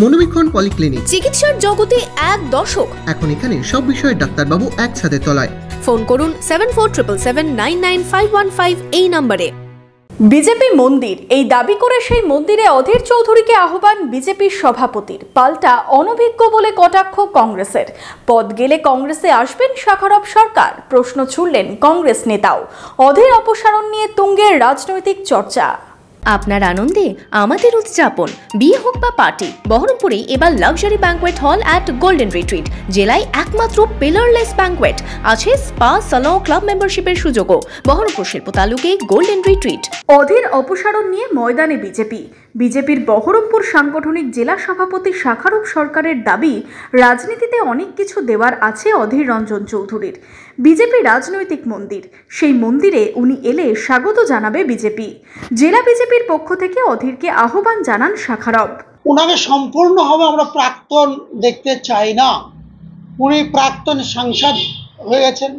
মনোবীক্ষণ polyclinic, চিকিৎসার জগতে এক দশক। এখন এখানে সব বিষয়ে ডাক্তারবাবু একসাথে তলায়। ফোন করুন 7477799515 এই নম্বরে। বিজেপি মন্দির, এই দাবি করে সেই মন্দিরে অধীর চৌধুরীকে আহ্বান বিজেপির সভাপতির। পাল্টা অনভিজ্ঞ বলে কটাক্ষ কংগ্রেসের। পদ গেলে কংগ্রেসে আসবেন শাখারব সরকার, প্রশ্ন ছুড়লেন কংগ্রেস নেতাও। অধীর অপসারণ নিয়ে তুঙ্গের রাজনৈতিক চর্চা। আপনার আনন্দে আমাদের উদযাপন। বিয়ে হোক বা পার্টি, বহরমপুরে এবার luxury banquet hall at golden retreat. জেলায় একমাত্র পিলারলেস ব্যাঙ্কোয়েট, আছে স্পা, সালন, ক্লাব মেম্বারশিপের সুযোগও। বহরমপুর শিল্প তালুকে গোল্ডেন রিট্রিট। অধীর অপসারণ নিয়ে ময়দানে বিজেপির বহরমপুর সাংগঠনিক জেলা সভাপতি শাখারব সরকারের দাবি, রাজনীতিতে অনেক কিছু দেওয়ার আছে অধীর রঞ্জন চৌধুরীর। বিজেপি রাজনৈতিক মন্দির, সেই মন্দিরে উনি এলে স্বাগত জানাবে বিজেপি। জেলা বিজেপির পক্ষ থেকে অধীরকে আহ্বান জানান শাখারব। ওনাকে সম্পূর্ণভাবে আমরা প্রাক্তন দেখতে চাই না। উনি প্রাক্তন সাংসদ হয়ে গেছেন,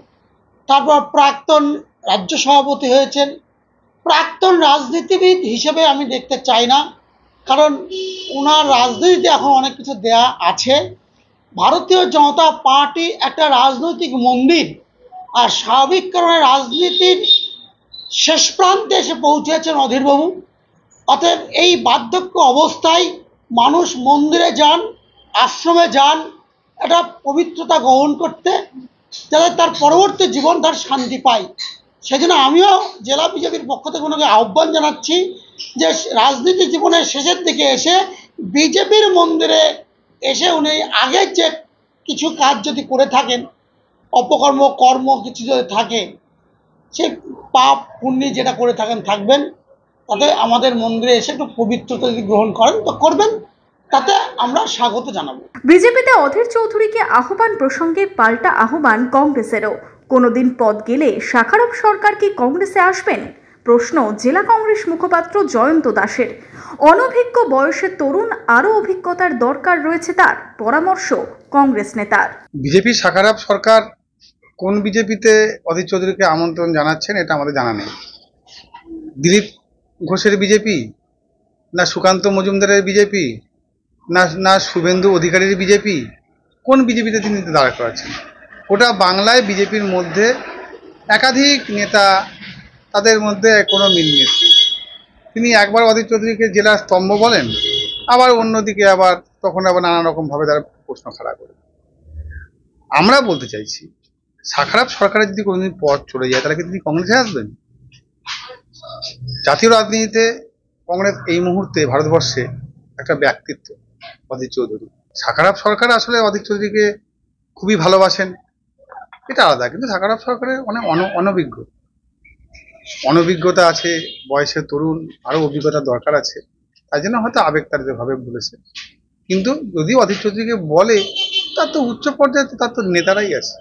তারপর প্রাক্তন রাজ্য সভাপতি হয়েছেন। প্রাক্তন রাজনীতিবিদ হিসেবে আমি দেখতে চাই না, কারণ ওনার রাজনীতিতে এখন অনেক কিছু দেয়া আছে। ভারতীয় জনতা পার্টি একটা রাজনৈতিক মন্দির, আর স্বাভাবিক কারণে রাজনীতির শেষ প্রান্তে এসে পৌঁছেছেন অধীরবাবু। অতএব এই বার্ধক্য অবস্থায় মানুষ মন্দিরে যান, আশ্রমে যান, একটা পবিত্রতা গ্রহণ করতে, যাতে তার পরবর্তী জীবন তার শান্তি পায়। সেজন্য আমিও জেলা বিজেপির পক্ষ থেকে ওনাকে আহ্বান জানাচ্ছি যে রাজনীতি জীবনের শেষের দিকে এসে বিজেপির মন্দিরে এসে উনি আগের যে কিছু কাজ যদি করে থাকেন, অপকর্ম কর্ম কিছু যদি থাকে, সে পাপ পুণ্যি যেটা করে থাকেন থাকবেন, তাতে আমাদের মন্দিরে এসে একটু পবিত্রতা যদি গ্রহণ করেন তো করবেন, তাতে আমরা স্বাগত জানাবো। বিজেপিতে অধীর চৌধুরীকে আহ্বান প্রসঙ্গে পাল্টা আহ্বান কংগ্রেসেরও। কোনোদিন পদ গেলে শাখারব সরকার কি কংগ্রেসে আসবেন, প্রশ্ন জেলা কংগ্রেস মুখপাত্র জয়ন্ত দাসের। অনভিজ্ঞ বয়সের তরুণ, আরও অভিজ্ঞতার দরকার রয়েছে তার, পরামর্শ কংগ্রেস নেতার। বিজেপি শাখারব সরকার কোন বিজেপিতে অধীর চৌধুরীকে আমন্ত্রণ জানাচ্ছেন এটা আমাদের জানা নেই। দিলীপ ঘোষের বিজেপি, না সুকান্ত মজুমদারের বিজেপি, না শুভেন্দু অধিকারীর বিজেপি, কোন বিজেপিতে তিনি দাঁড় করাচ্ছেন? ওটা বাংলায় বিজেপির মধ্যে একাধিক নেতা, তাদের মধ্যে কোনো মিল নেই। তিনি একবার অধীর চৌধুরীকে জেলার স্তম্ভ বলেন, আবার অন্যদিকে আবার তখন আবার নানা রকমভাবে তারা প্রশ্ন খাড়া করে। আমরা বলতে চাইছি, শাখারব সরকারের যদি কোনোদিন পথ চলে যায়, তাহলে কি তিনি কংগ্রেসে আসবেন? জাতীয় রাজনীতিতে কংগ্রেস এই মুহূর্তে ভারতবর্ষে একটা ব্যক্তিত্ব অধীর চৌধুরী। শাখারব সরকার আসলে অধীর চৌধুরীকে খুবই ভালোবাসেন, এটা আলাদা, কিন্তু শাখারব সরকারের অনেক অনভিজ্ঞতা আছে, বয়সের তরুণ, আরও অভিজ্ঞতার দরকার আছে, তাই জন্য হয়তো আবেগতাড়িতভাবে বলেছে। কিন্তু যদি অধীর চৌধুরীকে বলে, তার তো উচ্চ পর্যায়ে তার তো নেতারাই আছে।